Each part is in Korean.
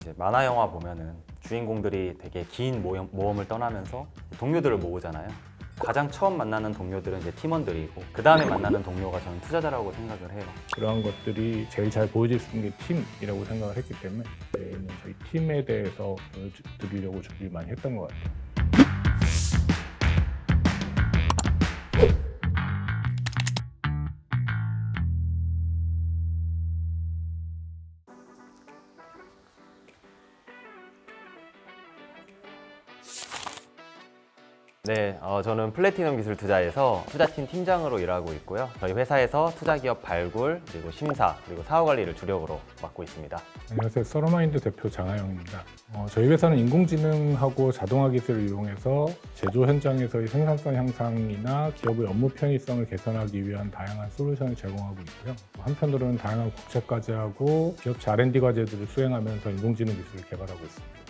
이제 만화 영화 보면은 주인공들이 되게 긴 모험을 떠나면서 동료들을 모으잖아요. 가장 처음 만나는 동료들은 이제 팀원들이고 그 다음에 만나는 동료가 저는 투자자라고 생각을 해요. 그러한 것들이 제일 잘 보여질 수 있는 게 팀이라고 생각을 했기 때문에 저희는 저희 팀에 대해서 보여드리려고 준비를 많이 했던 것 같아요. 네, 저는 플래티넘 기술 투자에서 투자팀 팀장으로 일하고 있고요. 저희 회사에서 투자기업 발굴, 그리고 심사, 그리고 사후 관리를 주력으로 맡고 있습니다. 안녕하세요. 서러마인드 대표 장하영입니다. 저희 회사는 인공지능하고 자동화 기술을 이용해서 제조 현장에서의 생산성 향상이나 기업의 업무 편의성을 개선하기 위한 다양한 솔루션을 제공하고 있고요. 한편으로는 다양한 국제까지 하고 기업체 R&D 과제들을 수행하면서 인공지능 기술을 개발하고 있습니다.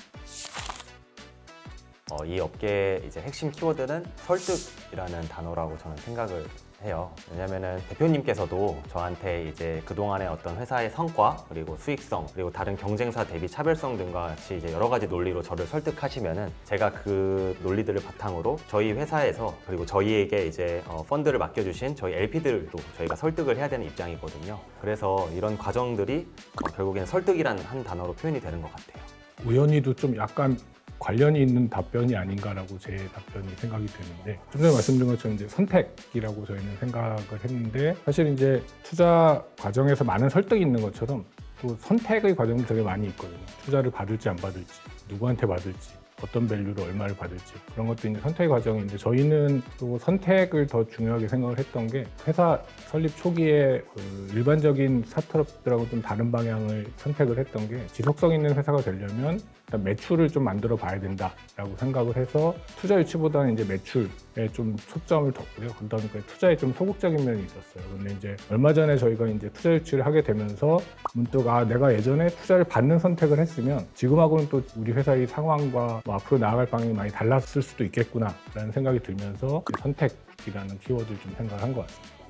이 업계의 이제 핵심 키워드는 설득이라는 단어라고 저는 생각을 해요. 왜냐면은 대표님께서도 저한테 이제 그동안의 어떤 회사의 성과, 그리고 수익성, 그리고 다른 경쟁사 대비 차별성 등과 같이 이제 여러 가지 논리로 저를 설득하시면은 제가 그 논리들을 바탕으로 저희 회사에서 그리고 저희에게 이제 펀드를 맡겨주신 저희 LP들도 저희가 설득을 해야 되는 입장이거든요. 그래서 이런 과정들이 결국에는 설득이라는 한 단어로 표현이 되는 것 같아요. 우연히도 좀 약간 관련이 있는 답변이 아닌가라고 제 답변이 생각이 되는데, 좀 전에 말씀드린 것처럼 이제 선택이라고 저희는 생각을 했는데, 사실 이제 투자 과정에서 많은 설득이 있는 것처럼 또 선택의 과정도 되게 많이 있거든요. 투자를 받을지 안 받을지, 누구한테 받을지, 어떤 밸류로 얼마를 받을지, 그런 것도 이제 선택의 과정인데, 저희는 또 선택을 더 중요하게 생각을 했던 게, 회사 설립 초기에 일반적인 스타트업들하고 좀 다른 방향을 선택을 했던 게, 지속성 있는 회사가 되려면 일단 매출을 좀 만들어 봐야 된다라고 생각을 해서 투자 유치보다는 이제 매출에 좀 초점을 뒀고요. 그러다 보니까 투자에 좀 소극적인 면이 있었어요. 근데 이제 얼마 전에 저희가 이제 투자 유치를 하게 되면서 문득 내가 예전에 투자를 받는 선택을 했으면 지금하고는 또 우리 회사의 상황과 뭐 앞으로 나아갈 방향이 많이 달랐을 수도 있겠구나라는 생각이 들면서 선택이라는 키워드를 좀 생각을 한 것 같습니다.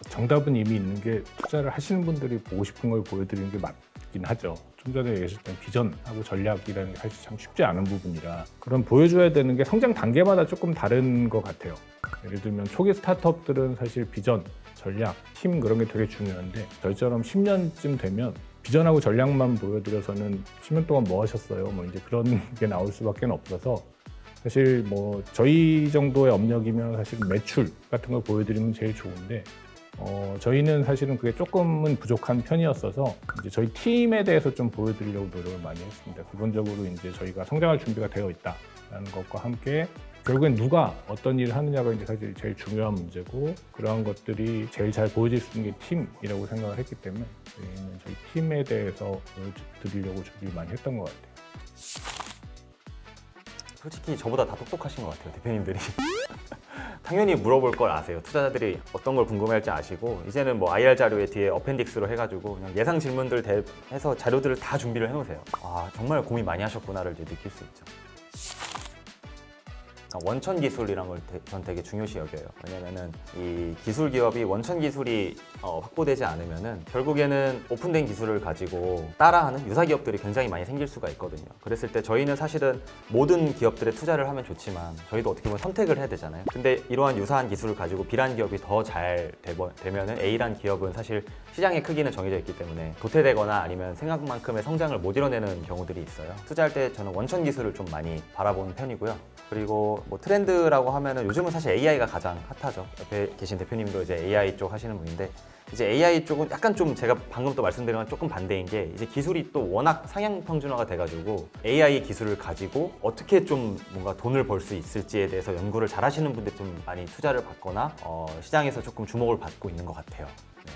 정답은 이미 있는 게, 투자를 하시는 분들이 보고 싶은 걸 보여드리는 게 맞긴 하죠. 좀 전에 얘기했던 비전하고 전략이라는 게 사실 참 쉽지 않은 부분이라, 그런 보여줘야 되는 게 성장 단계마다 조금 다른 것 같아요. 예를 들면 초기 스타트업들은 사실 비전, 전략, 팀 그런 게 되게 중요한데, 저희처럼 10년쯤 되면 비전하고 전략만 보여드려서는 10년 동안 뭐 하셨어요? 뭐 이제 그런 게 나올 수밖에 없어서, 사실 뭐 저희 정도의 업력이면 사실 매출 같은 걸 보여드리면 제일 좋은데, 저희는 사실은 그게 조금은 부족한 편이었어서 이제 저희 팀에 대해서 좀 보여드리려고 노력을 많이 했습니다. 기본적으로 이제 저희가 성장할 준비가 되어 있다라는 것과 함께, 결국엔 누가 어떤 일을 하느냐가 이제 사실 제일 중요한 문제고, 그러한 것들이 제일 잘 보여질 수 있는 게 팀이라고 생각을 했기 때문에 저희는 저희 팀에 대해서 보여드리려고 준비를 많이 했던 것 같아요. 솔직히 저보다 다 똑똑하신 것 같아요, 대표님들이. 당연히 물어볼 걸 아세요. 투자자들이 어떤 걸 궁금해할지 아시고, 이제는 뭐 IR 자료에 뒤에 어펜딕스로 해가지고 그냥 예상 질문들 해서 자료들을 다 준비를 해놓으세요. 정말 고민 많이 하셨구나를 이제 느낄 수 있죠. 원천 기술이란 걸 전 되게 중요시 여겨요. 왜냐면은 이 기술 기업이 원천 기술이 확보되지 않으면은 결국에는 오픈된 기술을 가지고 따라하는 유사 기업들이 굉장히 많이 생길 수가 있거든요. 그랬을 때 저희는 사실은 모든 기업들에 투자를 하면 좋지만 저희도 어떻게 보면 선택을 해야 되잖아요. 근데 이러한 유사한 기술을 가지고 B란 기업이 더 잘 되면은 A란 기업은 사실 시장의 크기는 정해져 있기 때문에 도태되거나 아니면 생각만큼의 성장을 못 이뤄내는 경우들이 있어요. 투자할 때 저는 원천 기술을 좀 많이 바라보는 편이고요. 그리고 뭐 트렌드라고 하면은 요즘은 사실 AI가 가장 핫하죠. 옆에 계신 대표님도 이제 AI 쪽 하시는 분인데, 이제 AI 쪽은 약간 좀 제가 방금 또 말씀드린 건 조금 반대인 게, 이제 기술이 또 워낙 상향 평준화가 돼가지고 AI 기술을 가지고 어떻게 좀 뭔가 돈을 벌 수 있을지에 대해서 연구를 잘 하시는 분들 좀 많이 투자를 받거나 시장에서 조금 주목을 받고 있는 것 같아요. 네.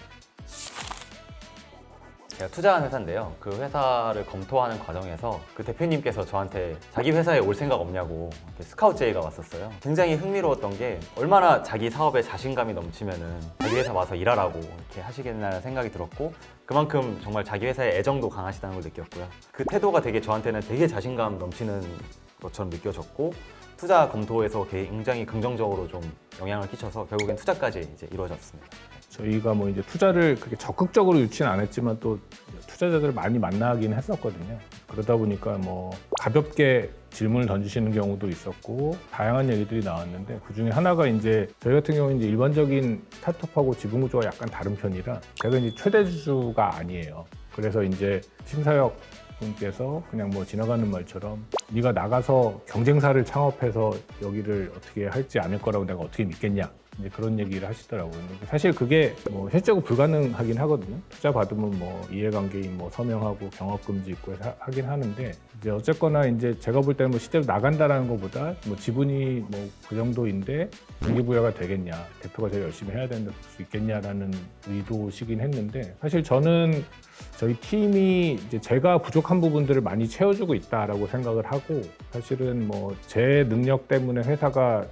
제가 투자한 회사인데요. 그 회사를 검토하는 과정에서 그 대표님께서 저한테 자기 회사에 올 생각 없냐고 이렇게 스카우트 제의가 왔었어요. 굉장히 흥미로웠던 게, 얼마나 자기 사업에 자신감이 넘치면은 자기 회사 와서 일하라고 이렇게 하시겠나라는 생각이 들었고, 그만큼 정말 자기 회사에 애정도 강하시다는 걸 느꼈고요. 그 태도가 되게 저한테는 되게 자신감 넘치는 것처럼 느껴졌고, 투자 검토에서 굉장히 긍정적으로 좀 영향을 끼쳐서 결국엔 투자까지 이제 이루어졌습니다. 저희가 뭐 이제 투자를 그렇게 적극적으로 유치는 안 했지만 또 투자자들을 많이 만나긴 했었거든요. 그러다 보니까 뭐 가볍게 질문을 던지시는 경우도 있었고 다양한 얘기들이 나왔는데 그 중에 하나가 이제 저희 같은 경우는 이제 일반적인 스타트업하고 지분 구조가 약간 다른 편이라 제가 이제 최대 주주가 아니에요. 그래서 이제 심사역 분께서 그냥 뭐 지나가는 말처럼 네가 나가서 경쟁사를 창업해서 여기를 어떻게 할지 않을 거라고 내가 어떻게 믿겠냐 이제 그런 얘기를 하시더라고요. 근데 사실 그게 뭐 실제로 불가능하긴 하거든요. 투자 받으면 뭐 이해관계인 뭐 서명하고 경업금지 있고 해서 하긴 하는데 이제 어쨌거나 이제 제가 볼 때는 뭐 실제로 나간다라는 것보다 뭐 지분이 뭐 그 정도인데 동기부여가 되겠냐 대표가 더 열심히 해야 되는데 볼 수 있겠냐라는 의도시긴 했는데 사실 저는 저희 팀이 이제 제가 부족한 부분들을 많이 채워주고 있다라고 생각을 하고 사실은 뭐 제 능력 때문에 회사가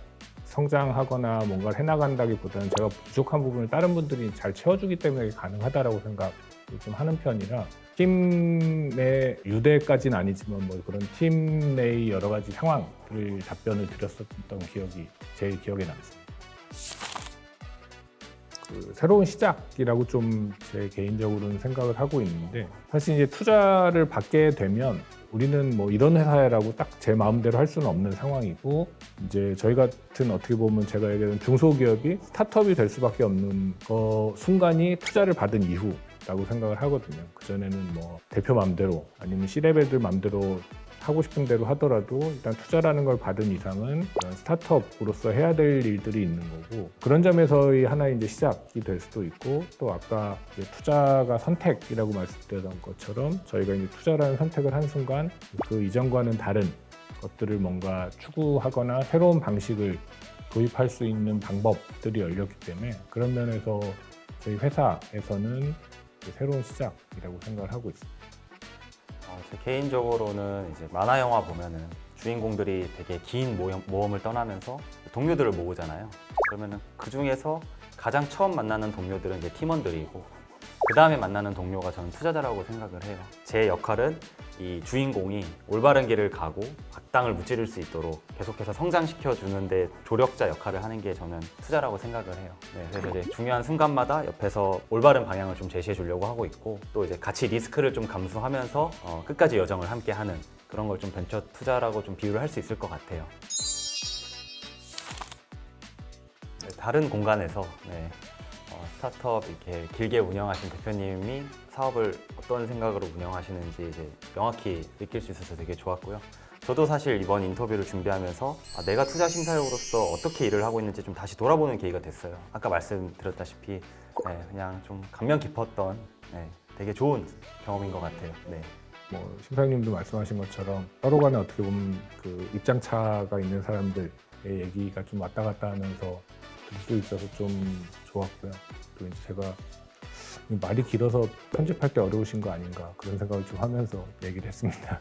성장하거나 뭔가를 해나간다기보다는 제가 부족한 부분을 다른 분들이 잘 채워주기 때문에 이게 가능하다라고 생각을 좀 하는 편이라 팀 내 유대까지는 아니지만 뭐 그런 팀 내의 여러 가지 상황들을 답변을 드렸었던 기억이 제일 기억에 남습니다. 그 새로운 시작이라고 좀 제 개인적으로는 생각을 하고 있는데 사실 이제 투자를 받게 되면 우리는 뭐 이런 회사라고 딱 제 마음대로 할 수는 없는 상황이고 이제 저희 같은 어떻게 보면 제가 얘기하는 중소기업이 스타트업이 될 수밖에 없는 순간이 투자를 받은 이후라고 생각을 하거든요. 그전에는 뭐 대표 맘대로 아니면 C레벨들 맘대로 하고 싶은 대로 하더라도 일단 투자라는 걸 받은 이상은 그런 스타트업으로서 해야 될 일들이 있는 거고 그런 점에서의 하나의 이제 시작이 될 수도 있고 또 아까 이제 투자가 선택이라고 말씀드렸던 것처럼 저희가 이제 투자라는 선택을 한 순간 그 이전과는 다른 것들을 뭔가 추구하거나 새로운 방식을 도입할 수 있는 방법들이 열렸기 때문에 그런 면에서 저희 회사에서는 새로운 시작이라고 생각을 하고 있습니다. 제 개인적으로는 이제 만화 영화 보면은 주인공들이 되게 긴 모험을 떠나면서 동료들을 모으잖아요. 그러면은 그 중에서 가장 처음 만나는 동료들은 이제 팀원들이고 그 다음에 만나는 동료가 저는 투자자라고 생각을 해요. 제 역할은 이 주인공이 올바른 길을 가고 악당을 무찌를 수 있도록 계속해서 성장시켜 주는데 조력자 역할을 하는 게 저는 투자라고 생각을 해요. 네, 그래서 이제 중요한 순간마다 옆에서 올바른 방향을 좀 제시해 주려고 하고 있고 또 이제 같이 리스크를 좀 감수하면서 끝까지 여정을 함께 하는 그런 걸 좀 벤처 투자라고 좀 비유를 할 수 있을 것 같아요. 네, 다른 공간에서 스타트업 이렇게 길게 운영하신 대표님이 사업을 어떤 생각으로 운영하시는지 이제 명확히 느낄 수 있어서 되게 좋았고요. 저도 사실 이번 인터뷰를 준비하면서 내가 투자 심사역으로서 어떻게 일을 하고 있는지 좀 다시 돌아보는 계기가 됐어요. 아까 말씀드렸다시피 그냥 좀 감명 깊었던 되게 좋은 경험인 것 같아요. 네. 뭐 심사님도 말씀하신 것처럼 서로 간에 어떻게 보면 그 입장 차가 있는 사람들의 얘기가 좀 왔다 갔다 하면서 들 수 있어서 좀 좋았고요. 또 이제 제가 말이 길어서 편집할 때 어려우신 거 아닌가 그런 생각을 좀 하면서 얘기를 했습니다.